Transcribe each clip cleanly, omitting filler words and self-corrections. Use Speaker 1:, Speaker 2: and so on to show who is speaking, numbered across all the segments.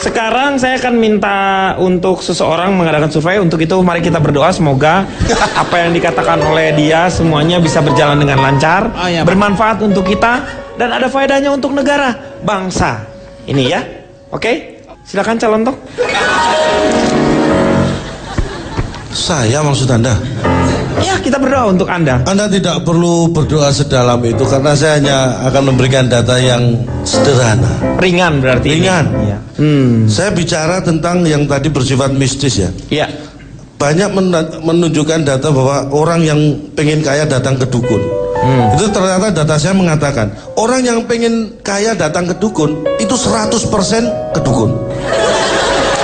Speaker 1: Sekarang saya akan minta untuk seseorang mengadakan survei. Untuk itu mari kita berdoa semoga apa yang dikatakan oleh dia semuanya bisa berjalan dengan lancar, bermanfaat untuk kita dan ada faedahnya untuk negara, bangsa. Ini ya. Oke? Silakan calon toh.
Speaker 2: Saya maksud Anda?
Speaker 1: Ya, kita berdoa untuk Anda.
Speaker 2: Anda tidak perlu berdoa sedalam itu karena saya hanya akan memberikan data yang sederhana.
Speaker 1: Ringan berarti.
Speaker 2: Ringan.
Speaker 1: Ya.
Speaker 2: Saya bicara tentang yang tadi bersifat mistis ya.
Speaker 1: Iya.
Speaker 2: Banyak menunjukkan data bahwa orang yang pengen kaya datang ke dukun. Itu ternyata data saya mengatakan orang yang pengen kaya datang ke dukun itu 100% ke dukun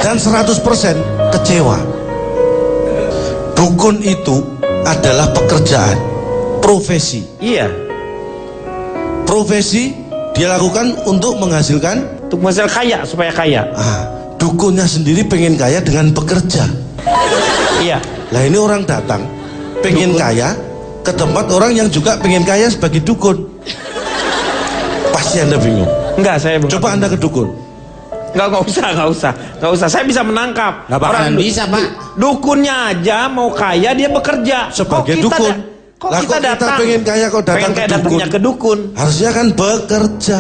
Speaker 2: dan 100% kecewa. Dukun itu adalah pekerjaan, profesi.
Speaker 1: Iya.
Speaker 2: Profesi dia lakukan untuk menghasilkan
Speaker 1: kaya, supaya kaya.
Speaker 2: Dukunnya sendiri pengen kaya dengan bekerja.
Speaker 1: Iya.
Speaker 2: Lah ini orang datang pengen kaya ke tempat orang yang juga pengen kaya sebagai dukun. Pasti Anda bingung.
Speaker 1: Enggak, saya bingung.
Speaker 2: Coba Anda ke dukun.
Speaker 1: Nggak usah. Saya bisa menangkap.
Speaker 3: Nggak bakalan bisa, Pak.
Speaker 1: Dukunnya aja mau kaya dia bekerja
Speaker 2: sebagai dukun.
Speaker 1: Kok kita datang
Speaker 2: pengen kaya kok datang
Speaker 1: ke dukun?
Speaker 2: Harusnya kan bekerja.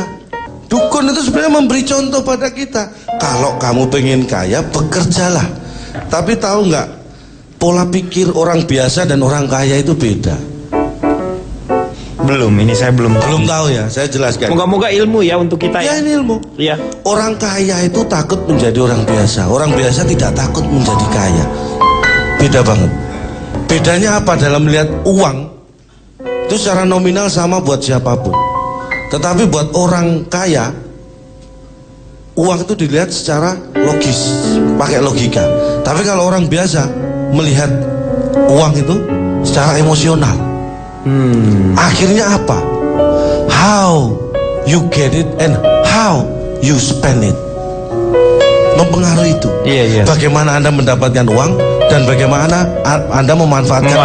Speaker 2: Dukun itu sebenarnya memberi contoh pada kita. Kalau kamu pengen kaya, bekerjalah. Tapi tahu nggak? Pola pikir orang biasa dan orang kaya itu beda.
Speaker 1: Belum, ini saya belum
Speaker 2: tahu ya, saya jelaskan.
Speaker 1: Moga-moga ilmu ya untuk kita ya.
Speaker 2: Ya ini ilmu.
Speaker 1: Iya.
Speaker 2: Orang kaya itu takut menjadi orang biasa. Orang biasa tidak takut menjadi kaya. Beda banget. Bedanya apa dalam melihat uang? Itu secara nominal sama buat siapapun. Tetapi buat orang kaya, uang itu dilihat secara logis, pakai logika. Tapi kalau orang biasa melihat uang itu secara emosional. Akhirnya apa? How you get it and how you spend it mempengaruhi itu.
Speaker 1: Iya.
Speaker 2: Bagaimana Anda mendapatkan uang dan bagaimana Anda memanfaatkan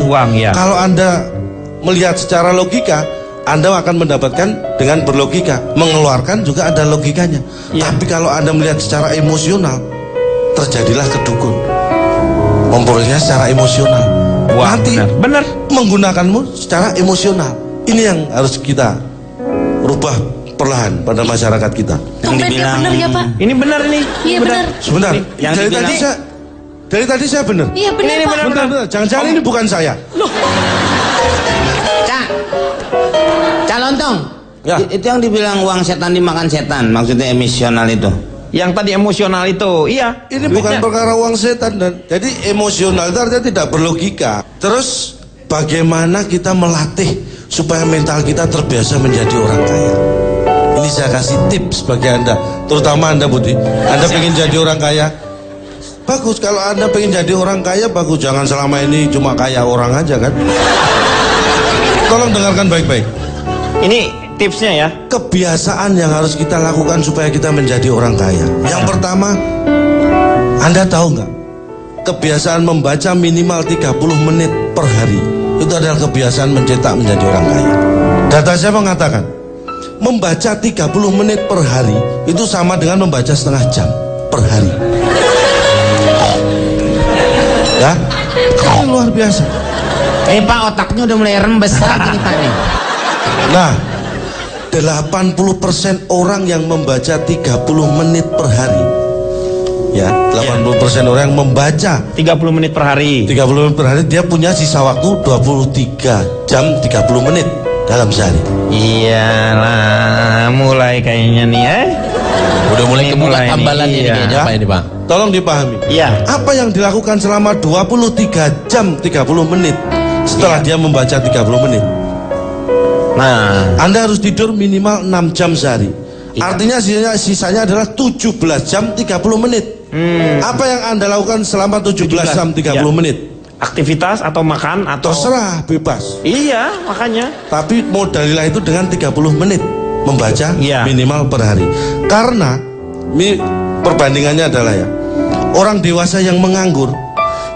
Speaker 2: uang itu. Kalau Anda melihat secara logika, Anda akan mendapatkan dengan berlogika. Mengeluarkan juga ada logikanya. Tapi kalau Anda melihat secara emosional, terjadilah kedukun. Memperolehnya secara emosional. Nanti
Speaker 1: benar
Speaker 2: menggunakanmu secara emosional. Ini yang harus kita rubah perlahan pada masyarakat kita.
Speaker 4: Yang dibilang benar ya Pak.
Speaker 1: Ini benar ini.
Speaker 4: Iya benar.
Speaker 2: Sebentar. Dari tadi saya benar.
Speaker 4: Iya benar Pak.
Speaker 2: Benar. Jangan-jangan ini bukan saya.
Speaker 3: Calon tong. Ya. Itu yang dibilang uang setan dimakan setan, maksudnya emosional itu.
Speaker 1: Yang tadi emosional itu, iya.
Speaker 2: Ini bukan perkara uang setan dan jadi emosional itu artinya tidak berlogika. Terus bagaimana kita melatih supaya mental kita terbiasa menjadi orang kaya? Ini saya kasih tips bagi Anda, terutama Anda Budi. Anda pengen jadi orang kaya? Bagus. Kalau Anda pengen jadi orang kaya, bagus. Jangan selama ini cuma kaya orang aja kan. Tolong dengarkan baik-baik.
Speaker 1: Ini tipsnya ya.
Speaker 2: Kebiasaan yang harus kita lakukan supaya kita menjadi orang kaya. Yang pertama, Anda tahu nggak? Kebiasaan membaca minimal 30 menit per hari itu adalah kebiasaan mencetak menjadi orang kaya. Data saya mengatakan membaca 30 menit per hari itu sama dengan membaca setengah jam per hari. Ya, ini luar biasa.
Speaker 3: Pak, otaknya udah mulai rembes lagi nih Pak nih.
Speaker 2: Nah, 80% orang yang membaca 30 menit per hari. Ya, 80% orang yang membaca
Speaker 1: 30 menit per hari.
Speaker 2: 30 menit per hari, dia punya sisa waktu 23 jam 30 menit dalam sehari.
Speaker 1: Iyalah, mulai kayaknya nih
Speaker 3: Udah mulai kebuka tambalan ini kayaknya Pak ini Pak.
Speaker 2: Tolong dipahami.
Speaker 1: Iya.
Speaker 2: Apa yang dilakukan selama 23 jam 30 menit setelah dia membaca 30 menit?
Speaker 1: Nah,
Speaker 2: Anda harus tidur minimal 6 jam sehari. Artinya sisanya adalah 17 jam 30 menit. Apa yang Anda lakukan selama 17 jam 30 menit?
Speaker 1: Aktivitas atau makan atau
Speaker 2: terserah, bebas.
Speaker 1: Iya, makanya.
Speaker 2: Tapi modalilah itu dengan 30 menit membaca minimal per hari. Karena perbandingannya adalah ya, orang dewasa yang menganggur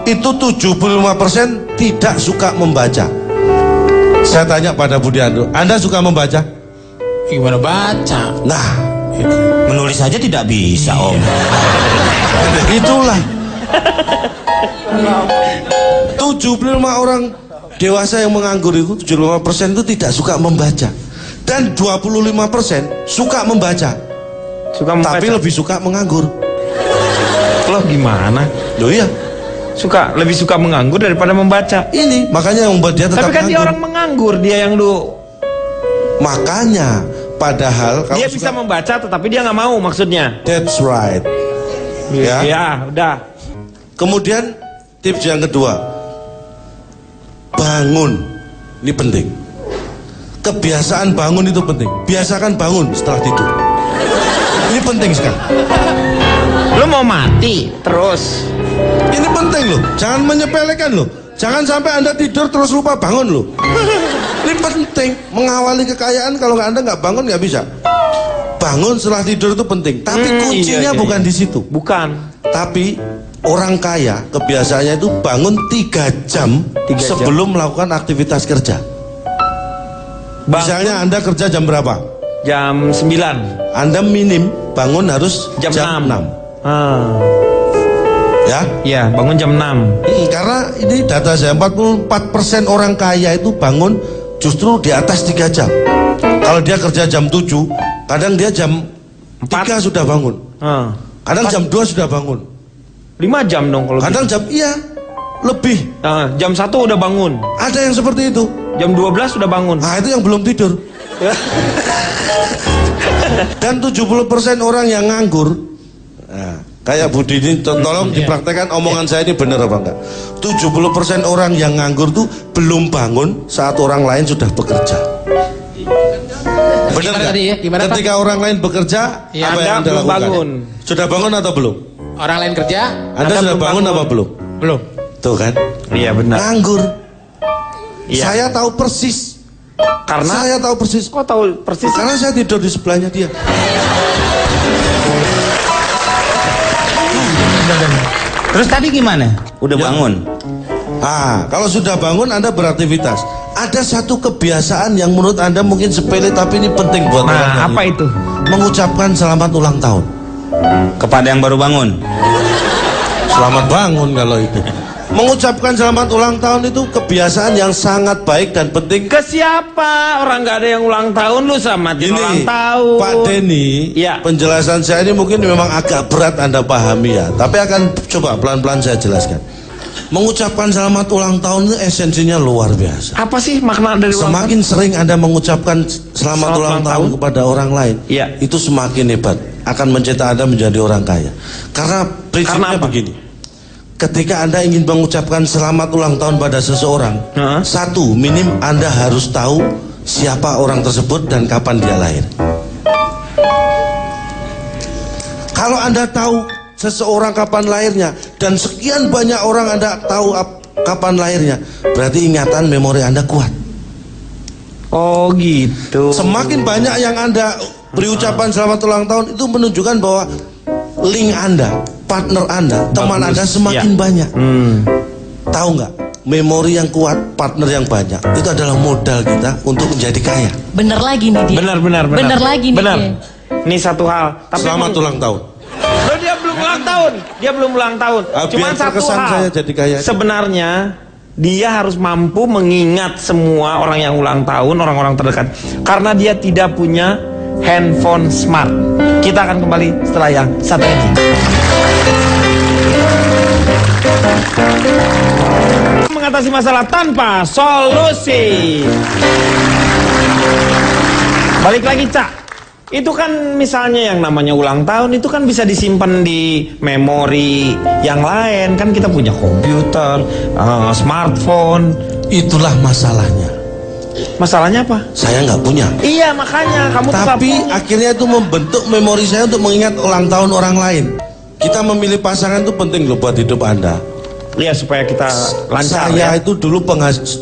Speaker 2: itu 75% tidak suka membaca. Saya tanya pada Budianto, Anda suka membaca?
Speaker 3: Gimana baca?
Speaker 2: Nah,
Speaker 3: Menulis saja tidak bisa, Om.
Speaker 2: Itulah. 75 orang dewasa yang menganggur itu, 75% itu tidak suka membaca. Dan 25% suka membaca. Tapi lebih suka menganggur.
Speaker 1: Loh gimana?
Speaker 2: Loh iya.
Speaker 1: Lebih suka menganggur daripada membaca.
Speaker 2: Ini makanya yang membuat dia tetap
Speaker 1: tapi kan
Speaker 2: nganggur.
Speaker 1: Dia orang menganggur, dia yang
Speaker 2: makanya padahal kalau
Speaker 1: dia bisa membaca tetapi dia nggak mau, maksudnya.
Speaker 2: That's right.
Speaker 1: Ya, udah.
Speaker 2: Kemudian tips yang kedua, bangun. Ini penting. Kebiasaan bangun itu penting. Biasakan bangun setelah tidur. Ini penting sekali.
Speaker 1: Lo mau mati terus.
Speaker 2: Ini penting loh. Jangan menyepelekan loh. Jangan sampai Anda tidur terus lupa bangun loh. Ini penting. Mengawali kekayaan, kalau Anda nggak bangun nggak bisa. Bangun setelah tidur itu penting. Tapi kuncinya bukan di situ.
Speaker 1: Bukan.
Speaker 2: Tapi orang kaya kebiasaannya itu bangun 3 jam sebelum melakukan aktivitas kerja. Misalnya Anda kerja jam berapa?
Speaker 1: Jam 9.
Speaker 2: Anda minim bangun harus jam 6. Ya?
Speaker 1: Iya, bangun jam 6.
Speaker 2: Karena ini data saya, 44% orang kaya itu bangun justru di atas 3 jam. Kalau dia kerja jam 7, kadang dia jam 3 sudah bangun. Kadang jam 2 sudah bangun.
Speaker 1: 5 jam dong kalau
Speaker 2: kadang jam, iya, lebih.
Speaker 1: Jam 1 udah bangun.
Speaker 2: Ada yang seperti itu.
Speaker 1: Jam 12 sudah bangun.
Speaker 2: Nah, itu yang belum tidur. Dan 70% orang yang nganggur. Nah, kayak Budi ini, tolong dipraktekkan omongan saya ini benar apa enggak. 70% orang yang nganggur tuh belum bangun saat orang lain sudah bekerja. Benar nggak? Ketika orang lain bekerja, apa yang Anda lakukan? Bangun. Sudah bangun atau belum?
Speaker 4: Orang lain kerja,
Speaker 2: Anda sudah bangun apa belum?
Speaker 4: Belum.
Speaker 2: Tuh kan?
Speaker 1: Iya benar.
Speaker 2: Nganggur.
Speaker 1: Iya.
Speaker 2: Saya tahu persis.
Speaker 1: Karena
Speaker 2: saya tahu persis.
Speaker 1: Kok tahu persis?
Speaker 2: Karena saya tidur di sebelahnya dia.
Speaker 3: Terus tadi gimana? Udah bangun?
Speaker 2: Kalau sudah bangun Anda beraktivitas. Ada satu kebiasaan yang menurut Anda mungkin sepele tapi ini penting buat orang.
Speaker 1: Apa itu?
Speaker 2: Mengucapkan selamat ulang tahun
Speaker 3: kepada yang baru bangun.
Speaker 2: Selamat bangun kalau itu. Mengucapkan selamat ulang tahun itu kebiasaan yang sangat baik dan penting.
Speaker 1: Ke siapa? Orang nggak ada yang ulang tahun, lu samatin ulang tahun.
Speaker 2: Pak Denny, penjelasan saya ini mungkin memang agak berat Anda pahami ya, tapi akan coba pelan-pelan saya jelaskan. Mengucapkan selamat ulang tahun itu esensinya luar biasa.
Speaker 1: Apa sih makna dari ulang tahun?
Speaker 2: Semakin sering Anda mengucapkan selamat ulang tahun kepada orang lain, itu semakin hebat, akan mencetak Anda menjadi orang kaya. Karena prinsipnya begini. Ketika Anda ingin mengucapkan selamat ulang tahun pada seseorang, satu, minim Anda harus tahu siapa orang tersebut dan kapan dia lahir. Kalau Anda tahu seseorang kapan lahirnya dan sekian banyak orang Anda tahu kapan lahirnya, berarti ingatan memori Anda kuat.
Speaker 1: Oh gitu.
Speaker 2: Semakin banyak yang Anda beri ucapan selamat ulang tahun, itu menunjukkan bahwa link Anda, partner Anda, teman Anda semakin banyak. Tahu nggak? Memori yang kuat, partner yang banyak, itu adalah modal kita untuk menjadi kaya.
Speaker 5: Bener lagi nih dia. Bener lagi nih dia.
Speaker 1: Ini satu hal. Tapi
Speaker 2: selamat ulang tahun.
Speaker 1: Loh, dia belum ulang tahun. Dia belum ulang tahun. Cuman satu hal.
Speaker 2: Saya jadi kaya.
Speaker 1: Sebenarnya dia harus mampu mengingat semua orang yang ulang tahun, orang-orang terdekat. Karena dia tidak punya handphone smart. Kita akan kembali setelah yang satu ini. Mengatasi masalah tanpa solusi. Balik lagi, Cak. Itu kan misalnya yang namanya ulang tahun itu kan bisa disimpan di memori yang lain. Kan kita punya komputer, smartphone.
Speaker 2: Itulah masalahnya.
Speaker 1: Masalahnya apa?
Speaker 2: Saya nggak punya.
Speaker 1: Iya, makanya kamu
Speaker 2: tapi akhirnya itu membentuk memori saya untuk mengingat ulang tahun orang lain. Kita memilih pasangan itu penting loh buat hidup Anda.
Speaker 1: Iya, supaya kita lancar.
Speaker 2: Saya itu dulu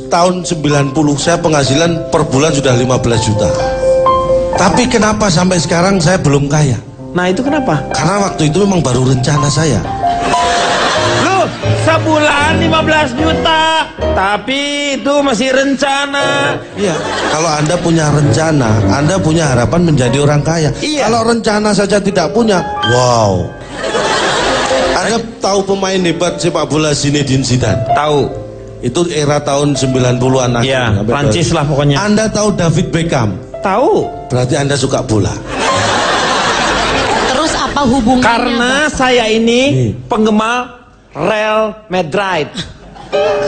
Speaker 2: tahun 90 saya penghasilan per bulan sudah 15 juta. Tapi kenapa sampai sekarang saya belum kaya?
Speaker 1: Nah, itu kenapa?
Speaker 2: Karena waktu itu memang baru rencana saya.
Speaker 1: Loh, sebulan 15 juta. Tapi itu masih rencana.
Speaker 2: Iya, kalau Anda punya rencana, Anda punya harapan menjadi orang kaya.
Speaker 1: Iya.
Speaker 2: Kalau rencana saja tidak punya, wow. Anda tahu pemain hebat sepak bola Zinedine Zidane?
Speaker 1: Tahu.
Speaker 2: Itu era tahun 90-an.
Speaker 1: Iya, Prancis lah pokoknya.
Speaker 2: Anda tahu David Beckham?
Speaker 1: Tahu.
Speaker 2: Berarti Anda suka bola.
Speaker 5: Terus apa hubungannya?
Speaker 1: Karena saya ini penggemar Real Madrid.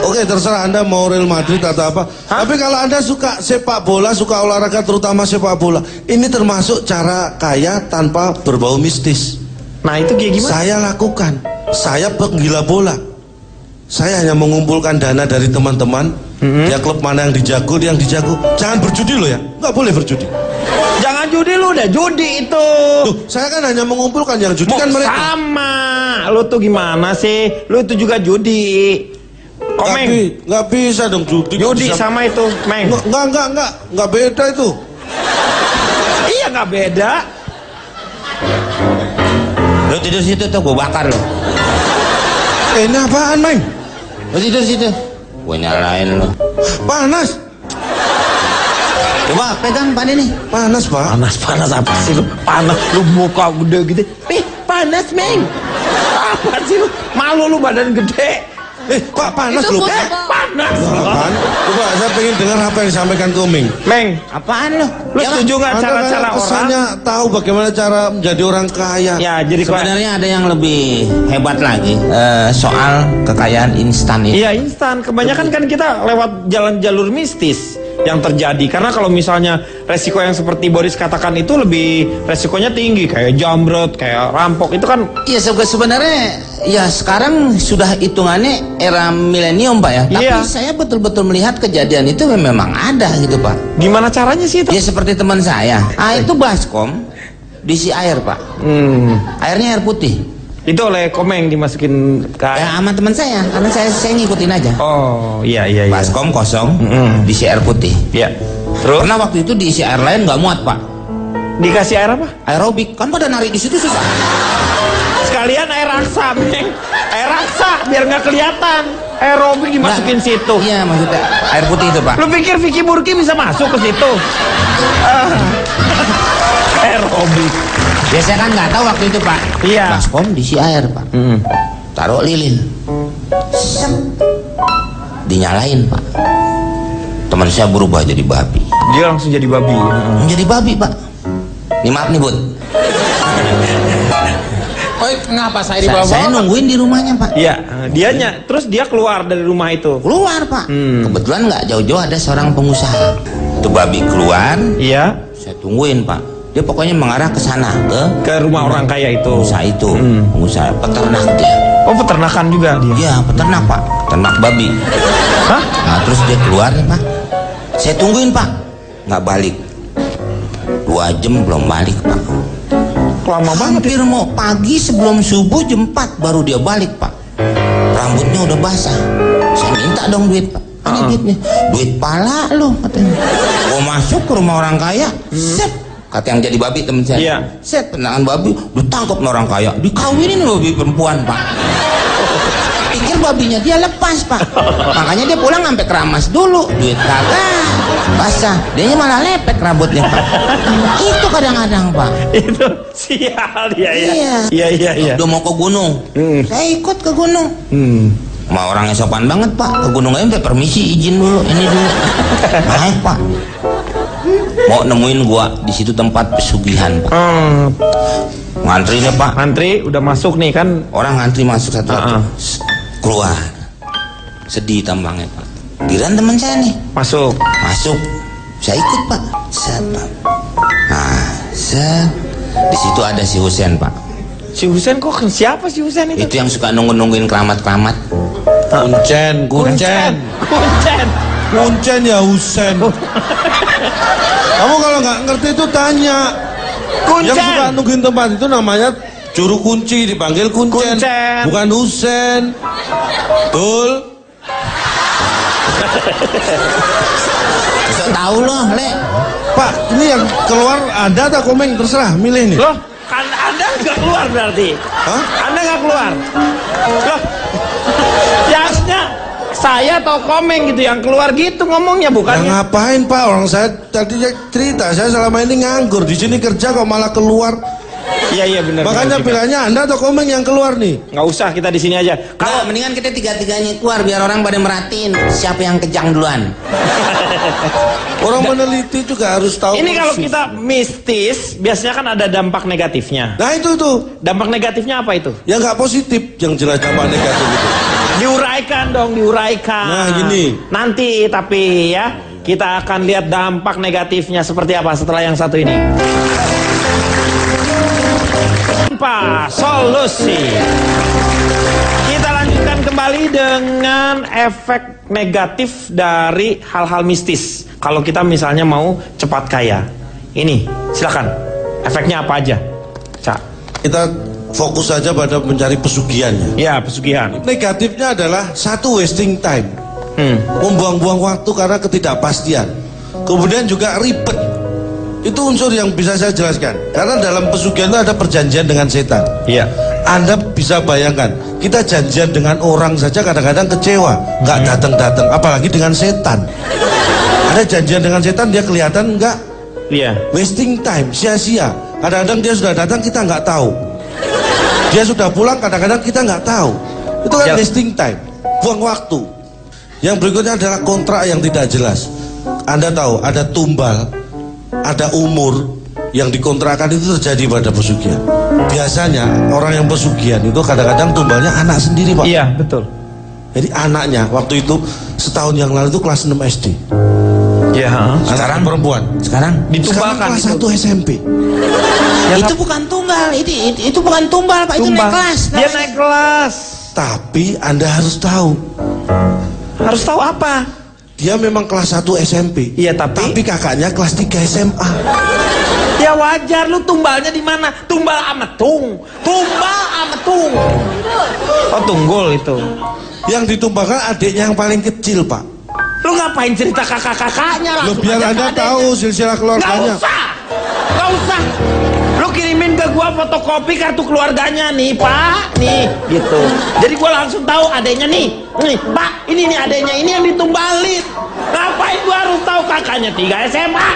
Speaker 2: Oke, terserah Anda mau Real Madrid atau apa. Tapi kalau Anda suka sepak bola, suka olahraga terutama sepak bola, ini termasuk cara kaya tanpa berbau mistis.
Speaker 1: Nah itu kayak gimana?
Speaker 2: Saya lakukan. Saya penggila bola. Saya hanya mengumpulkan dana dari teman-teman. Dia klub mana yang dijago, dia yang dijago. Jangan berjudi loh ya, nggak boleh berjudi.
Speaker 1: Jangan judi lu, udah judi itu.
Speaker 2: Tuh, saya kan hanya mengumpulkan, yang judi kan mereka.
Speaker 1: Sama, lu tuh gimana sih? Lu itu juga judi. Komeng.
Speaker 2: Nggak bisa dong judi.
Speaker 1: Judi sama itu, Meng.
Speaker 2: Nggak beda itu.
Speaker 1: Iya nggak beda.
Speaker 3: Lu tidur situ tuh, gue bakar lo.
Speaker 2: Ini apaan, Meng?
Speaker 3: Lu tidur situ, gue nyalain lo.
Speaker 2: Panas.
Speaker 3: Coba pegang Pak nih.
Speaker 2: Panas, Pak.
Speaker 1: Panas apa sih lu? Panas lu muka gede gitu. Panas, Meng. Apa sih lu? Malu lu badan gede.
Speaker 2: Pak, panas
Speaker 5: Itu
Speaker 2: loh.
Speaker 1: Panas.
Speaker 2: Apaan? Coba saya pengen dengar apa yang disampaikan Komeng.
Speaker 1: Meng,
Speaker 3: Apaan lo?
Speaker 1: lu setuju nggak cara-cara orang?
Speaker 2: Kesannya tahu bagaimana cara menjadi orang kaya.
Speaker 1: Ya, jadi
Speaker 3: Sebenarnya ada yang lebih hebat lagi soal kekayaan instan itu.
Speaker 1: iya instan. Kebanyakan kan kita lewat jalan jalur mistis yang terjadi. Karena kalau misalnya resiko yang seperti Boris katakan itu lebih resikonya tinggi, kayak jambret, kayak rampok itu kan.
Speaker 3: Iya sebenarnya ya sekarang sudah hitungannya era milenium Pak ya. Tapi
Speaker 1: Iya.
Speaker 3: saya betul-betul melihat kejadian itu memang ada gitu Pak.
Speaker 1: Gimana caranya sih itu?
Speaker 3: Ya seperti teman saya. Itu baskom diisi air Pak. Airnya air putih.
Speaker 1: Itu oleh Komeng dimasukin ke air.
Speaker 3: Ya sama teman saya, karena saya ngikutin aja.
Speaker 1: Oh, iya.
Speaker 3: Baskom kosong, diisi air putih.
Speaker 1: Iya. Terus
Speaker 3: Karena waktu itu diisi air lain nggak muat Pak.
Speaker 1: dikasih air apa?
Speaker 3: Aerobik kan pada narik di situ susah.
Speaker 1: Sekalian air raksa, Meng. Air raksa biar nggak kelihatan. Aerobik dimasukin situ.
Speaker 3: Iya maksudnya air putih itu Pak.
Speaker 1: Lu pikir Vicky Burki bisa masuk ke situ? Aerobik.
Speaker 3: Ya saya kan nggak tahu waktu itu Pak.
Speaker 1: Iya.
Speaker 3: Baskom diisi air Pak. Taruh lilin. Sep. Dinyalain Pak. Teman saya berubah jadi babi.
Speaker 1: Dia langsung jadi babi.
Speaker 3: Menjadi babi Pak. Nih maaf nih Bud.
Speaker 4: Oh, kenapa saya dibawa?
Speaker 3: Saya nungguin di rumahnya Pak.
Speaker 1: Iya, dianya. Terus dia keluar dari rumah itu.
Speaker 3: Keluar Pak. Kebetulan nggak jauh-jauh ada seorang pengusaha. Itu babi keluar.
Speaker 1: Iya.
Speaker 3: Saya tungguin Pak. Dia pokoknya mengarah ke sana
Speaker 1: Ke rumah orang kaya itu.
Speaker 3: pengusaha itu. Pengusaha peternak dia.
Speaker 1: Oh, peternakan juga dia.
Speaker 3: Iya peternak Pak. Peternak babi.
Speaker 1: Hah?
Speaker 3: Nah terus dia keluar nih Pak. Saya tungguin Pak. Nggak balik. 2 jam belum balik Pak.
Speaker 1: Lama banget.
Speaker 3: Hampir mau pagi sebelum subuh jam 4 baru dia balik Pak. Rambutnya udah basah. Saya minta dong duit Pak. Ini duitnya. Duit pala lo katanya. Gua masuk ke rumah orang kaya. Set. Kata yang jadi babi temen saya.
Speaker 1: Iya.
Speaker 3: Set tendangan babi. Ditangkap orang kaya. Dikawinin babi perempuan Pak. Pikir babinya dia lepas Pak. Makanya dia pulang sampai keramas dulu. Duit kagak basah. Dianya malah lepek rambutnya Pak. Itu kadang-kadang Pak.
Speaker 1: Itu sial dia ya.
Speaker 3: Iya.
Speaker 1: Iya.
Speaker 3: Udah mau ke gunung. Saya ikut ke gunung. Ma orangnya sopan banget Pak. Ke gunung aja permisi izin dulu. Ini dulu. Naik Pak. Mau nemuin gua di situ tempat pesugihan Pak. Ngantri nih Pak.
Speaker 1: Antri udah masuk nih kan.
Speaker 3: Orang ngantri masuk satu-satu. Keluar. Sedih tampangnya Pak. Giran teman saya nih.
Speaker 1: Masuk.
Speaker 3: Masuk. Saya ikut Pak. Set Pak. Nah, set. Di situ ada si Husen Pak.
Speaker 1: Si Husen kok siapa si Husen itu?
Speaker 3: Itu yang suka nungguin keramat-keramat.
Speaker 2: Kuncen. Kuncen ya Husen. Kamu kalau nggak ngerti itu tanya.
Speaker 1: Kuncen.
Speaker 2: Yang suka nungguin tempat itu namanya juru kunci, dipanggil Kuncen. Bukan Husen. Betul.
Speaker 3: Bisa tahu loh, Le.
Speaker 2: Pak, ini yang keluar ada tak Komeng, terserah milih nih.
Speaker 1: Loh, Kan Anda nggak keluar berarti?
Speaker 2: Hah?
Speaker 1: Anda nggak keluar? Loh, jasnya saya atau Komeng gitu yang keluar gitu ngomongnya bukan?
Speaker 2: Ya ngapain Pak? Orang saya tadi cerita, saya selama ini nganggur, di sini kerja kok malah keluar.
Speaker 1: Iya benar.
Speaker 2: Makanya pilihannya Anda atau Komeng yang keluar nih?
Speaker 1: Nggak usah, kita di sini aja.
Speaker 3: Kalau mendingan kita tiga-tiganya keluar biar orang pada merhatiin siapa yang kejang duluan.
Speaker 2: Orang meneliti juga harus tahu.
Speaker 1: Ini kalau kita mistis, biasanya kan ada dampak negatifnya.
Speaker 2: Nah itu tuh.
Speaker 1: Dampak negatifnya apa itu?
Speaker 2: Ya nggak positif, yang jelas dampak negatif itu.
Speaker 1: Diuraikan dong, diuraikan.
Speaker 2: Nah gini.
Speaker 1: Nanti tapi ya, kita akan lihat dampak negatifnya seperti apa setelah yang satu ini. Tanpa solusi. Kita lanjutkan kembali dengan efek negatif dari hal-hal mistis. Kalau kita misalnya mau cepat kaya. Ini, silakan. Efeknya apa aja? Cak.
Speaker 2: Kita fokus saja pada mencari pesugihannya.
Speaker 1: Ya, pesugihan.
Speaker 2: Negatifnya adalah satu, wasting time. Membuang-buang waktu karena ketidakpastian. Kemudian juga ribet. Itu unsur yang bisa saya jelaskan. Karena dalam pesugihan itu ada perjanjian dengan setan.
Speaker 1: Iya.
Speaker 2: Anda bisa bayangkan, kita janjian dengan orang saja kadang-kadang kecewa, nggak datang-datang, apalagi dengan setan. Ada janjian dengan setan, dia kelihatan nggak?
Speaker 1: Iya.
Speaker 2: Wasting time, sia-sia. Kadang-kadang dia sudah datang, kita nggak tahu. Dia sudah pulang, kadang-kadang kita nggak tahu. Itu kan wasting time, buang waktu. Yang berikutnya adalah kontrak yang tidak jelas. Anda tahu, ada tumbal, ada umur yang dikontrakkan itu terjadi pada pesugihan. Biasanya orang yang pesugihan itu kadang-kadang tumbalnya anak sendiri Pak.
Speaker 1: Iya betul.
Speaker 2: Jadi anaknya waktu itu setahun yang lalu itu kelas 6 SD.
Speaker 1: Iya.
Speaker 2: Sekarang perempuan.
Speaker 3: Sekarang
Speaker 1: Ditumbalkan
Speaker 2: kelas 1 SMP.
Speaker 3: Ya, itu bukan tunggal, itu bukan tumbal Pak, itu naik kelas.
Speaker 1: Dia naik kelas.
Speaker 2: Tapi Anda harus tahu.
Speaker 1: Harus tahu apa?
Speaker 2: Dia memang kelas 1 SMP.
Speaker 1: Iya tapi
Speaker 2: kakaknya kelas 3 SMA.
Speaker 1: Ya wajar, lu tumbalnya di mana? Tumbal ametung. Tumbal ametung. Oh tunggul itu.
Speaker 2: Yang ditumbalkan adiknya yang paling kecil Pak.
Speaker 1: Lu ngapain cerita kakak-kakaknya lah?
Speaker 2: Lu biar Anda tahu silsilah keluarganya.
Speaker 1: Gak usah. Gak usah. Lu kirimin ke gua fotokopi kartu keluarganya nih Pak. Nih gitu. Jadi gua langsung tahu adeknya nih. Nih Pak, ini nih adeknya, ini yang ditumbalin. Ngapain gua harus tahu kakaknya 3 SMA?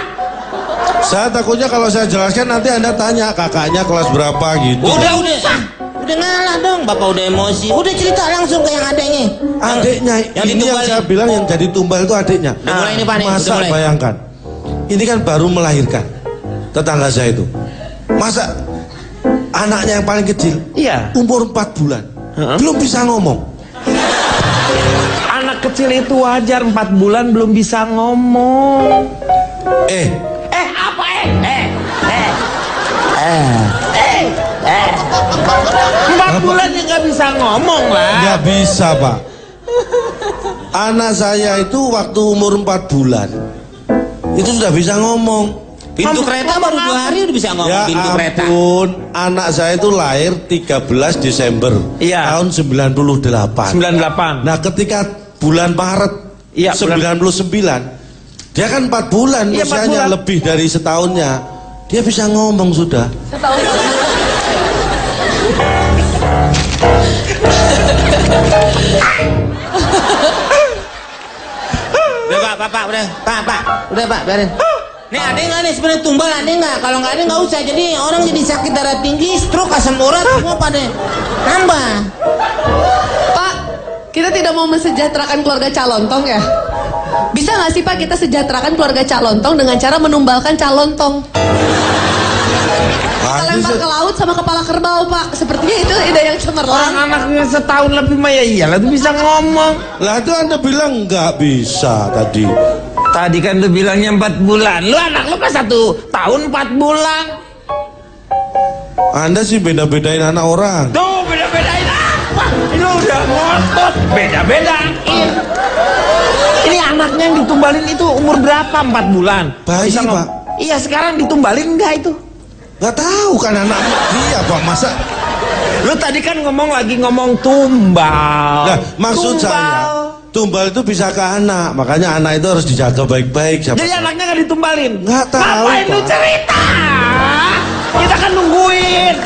Speaker 2: Saya takutnya kalau saya jelaskan nanti Anda tanya kakaknya kelas berapa gitu.
Speaker 3: Udah ngalah dong, Bapak udah emosi. Udah cerita langsung ke yang adeknya.
Speaker 2: Adiknya, ini yang saya bilang yang jadi tumbal itu adiknya.
Speaker 3: Mulai ini Pak nih,
Speaker 2: masa
Speaker 3: mulai.
Speaker 2: bayangkan, ini kan baru melahirkan tetangga saya itu. Masa anaknya yang paling kecil,
Speaker 1: Iya.
Speaker 2: umur 4 bulan, belum bisa ngomong.
Speaker 1: Anak kecil itu wajar, 4 bulan belum bisa ngomong. Apa 4 bulan ya nggak bisa ngomong lah.
Speaker 2: Nggak bisa Pak. Anak saya itu waktu umur 4 bulan itu sudah bisa ngomong.
Speaker 3: Pintu kereta baru 2 hari udah bisa ngomong.
Speaker 2: Ya
Speaker 3: Pintu kereta.
Speaker 2: ampun, anak saya itu lahir 13 Desember
Speaker 1: Iya.
Speaker 2: tahun 98.
Speaker 1: 98.
Speaker 2: Nah ketika bulan Maret
Speaker 1: Iya,
Speaker 2: 99, dia kan 4 bulan
Speaker 1: Iya, 4
Speaker 2: usianya,
Speaker 1: bulan.
Speaker 2: lebih dari setahunnya. Dia bisa ngomong sudah.
Speaker 3: Udah Pak, udah Pak, biarin. Nih ada nggak nih sebenarnya tumbal, ada nggak? Kalau nggak ada nggak usah. Jadi orang jadi sakit darah tinggi, stroke, asam urat, semua pada nambah.
Speaker 5: Pak, kita tidak mau mensejahterakan keluarga Calontong ya? Bisa nggak sih Pak kita sejahterakan keluarga Calontong dengan cara menumbalkan Calontong? Kita lempar ke laut sama kepala kerbau Pak. Sepertinya itu ide yang cemerlang.
Speaker 1: Anaknya setahun lebih mah ya iyalah tuh bisa ngomong.
Speaker 2: Lah itu Anda bilang nggak bisa tadi.
Speaker 1: Tadi kan lu bilangnya 4 bulan. Lu anak lu kan 1 tahun 4 bulan.
Speaker 2: Anda sih beda-bedain anak orang.
Speaker 1: Tuh beda-bedain apa? Ini udah ngotot. Beda-bedain. Ini anaknya yang ditumbalin itu umur berapa? 4 bulan.
Speaker 2: Bayi
Speaker 1: Bisa
Speaker 2: Pak.
Speaker 1: Iya sekarang ditumbalin enggak itu?
Speaker 2: Nggak tahu kan anak dia Pak, masa.
Speaker 1: Lu tadi kan ngomong tumbal.
Speaker 2: Nah, maksud saya tumbal itu bisa ke anak, makanya anak itu harus dijaga baik-baik.
Speaker 1: Jadi anaknya nggak ditumbalin.
Speaker 2: Nggak tahu
Speaker 1: Ngapain lu
Speaker 2: Pak.
Speaker 1: cerita? Kita kan nungguin.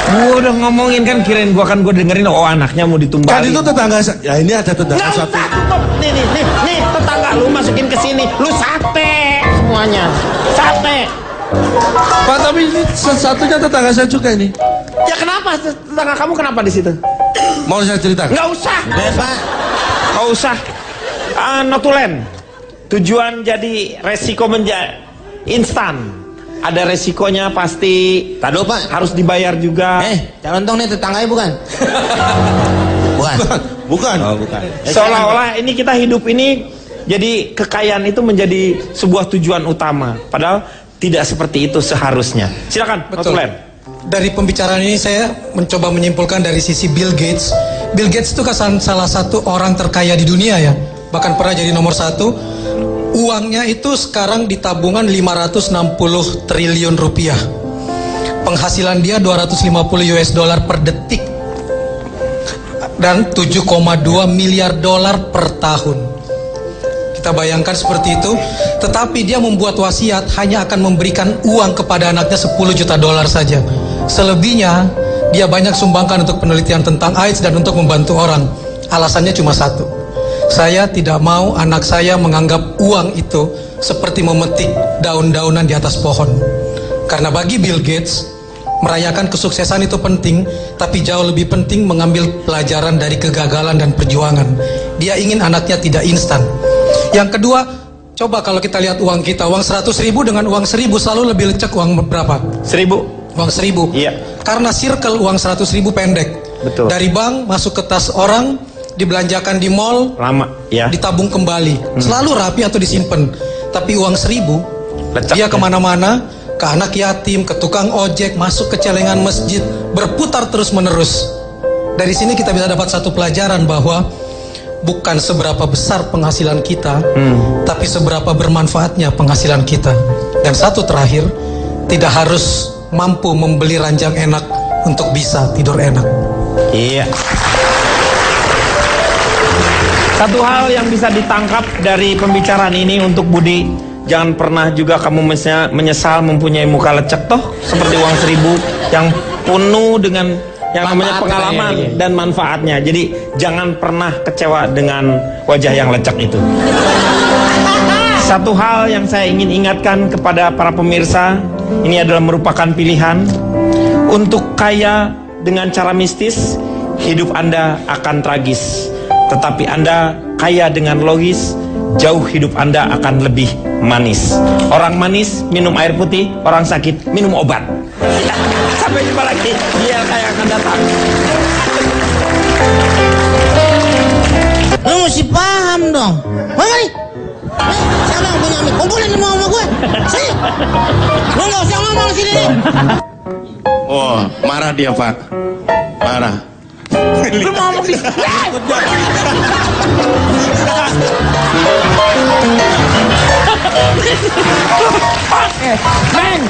Speaker 1: Gue udah ngomongin kan, kirain gue dengerin. Oh, anaknya mau ditumbalin.
Speaker 2: Kan itu tetangga ya, ini ada tetangga
Speaker 1: Nggak
Speaker 2: satu.
Speaker 1: usah tutup. Nih, tetangga lu masukin ke sini. Lu sate semuanya. Sate.
Speaker 2: Pak, tapi ini satunya tetangga saya juga ini.
Speaker 1: Ya kenapa? Tetangga kamu kenapa di situ?
Speaker 2: Mau saya cerita?
Speaker 1: Nggak usah.
Speaker 3: Pak.
Speaker 1: Nggak usah. Notulen. Tujuan jadi resiko instan. Ada resikonya pasti.
Speaker 3: Tado Pak.
Speaker 1: Harus dibayar juga.
Speaker 3: Calontong nih tetangganya bukan? Bukan.
Speaker 2: Bukan.
Speaker 3: Oh, bukan.
Speaker 1: Seolah-olah ini kita hidup ini jadi kekayaan itu menjadi sebuah tujuan utama. Padahal tidak seperti itu seharusnya. Silakan,
Speaker 6: Betul.
Speaker 1: Notulen.
Speaker 6: Dari pembicaraan ini saya mencoba menyimpulkan dari sisi Bill Gates. Bill Gates itu kan salah satu orang terkaya di dunia ya. Bahkan pernah jadi nomor 1. Uangnya itu sekarang di tabungan 560 triliun rupiah. Penghasilan dia 250 US dollar per detik. Dan 7,2 miliar dolar per tahun. Kita bayangkan seperti itu. Tetapi dia membuat wasiat hanya akan memberikan uang kepada anaknya 10 juta dolar saja. Selebihnya dia banyak sumbangkan untuk penelitian tentang AIDS dan untuk membantu orang. Alasannya cuma satu. Saya tidak mau anak saya menganggap uang itu seperti memetik daun-daunan di atas pohon. Karena bagi Bill Gates, merayakan kesuksesan itu penting, tapi jauh lebih penting mengambil pelajaran dari kegagalan dan perjuangan. Dia ingin anaknya tidak instan. Yang kedua, coba kalau kita lihat uang kita, uang 100 ribu dengan uang 1000 selalu lebih lecek uang berapa?
Speaker 1: 1000.
Speaker 6: Uang 1000.
Speaker 1: Iya.
Speaker 6: Karena circle uang 100 ribu pendek.
Speaker 1: Betul.
Speaker 6: Dari bank masuk ke tas orang, dibelanjakan di mall,
Speaker 1: Lama, ya.
Speaker 6: ditabung kembali, selalu rapi atau disimpan. Tapi uang 1000
Speaker 1: Lecek,
Speaker 6: dia
Speaker 1: ya.
Speaker 6: kemana-mana, ke anak yatim, ke tukang ojek, masuk ke celengan masjid, berputar terus menerus. Dari sini kita bisa dapat satu pelajaran bahwa bukan seberapa besar penghasilan kita, tapi seberapa bermanfaatnya penghasilan kita. Dan satu terakhir, tidak harus mampu membeli ranjang enak untuk bisa tidur enak.
Speaker 1: Iya. Satu hal yang bisa ditangkap dari pembicaraan ini untuk Budi, jangan pernah juga kamu menyesal mempunyai muka lecek toh seperti uang 1000 yang penuh dengan yang namanya pengalaman dan manfaatnya. Jadi jangan pernah kecewa dengan wajah yang lecek itu. Satu hal yang saya ingin ingatkan kepada para pemirsa, ini adalah merupakan pilihan. Untuk kaya dengan cara mistis, hidup Anda akan tragis. Tetapi Anda kaya dengan logis, jauh hidup Anda akan lebih manis. Orang manis minum air putih, orang sakit minum obat. Sampai jumpa lagi di LK yang akan datang.
Speaker 3: Lu mesti paham dong. Mari. Siapa yang punya mic? Kumpulin semua sama gue. Sini. Lu gak usah ngomong sini nih.
Speaker 2: Oh, marah dia, Pak. Marah.
Speaker 3: Lu mau ngomong di sini.
Speaker 1: Neng,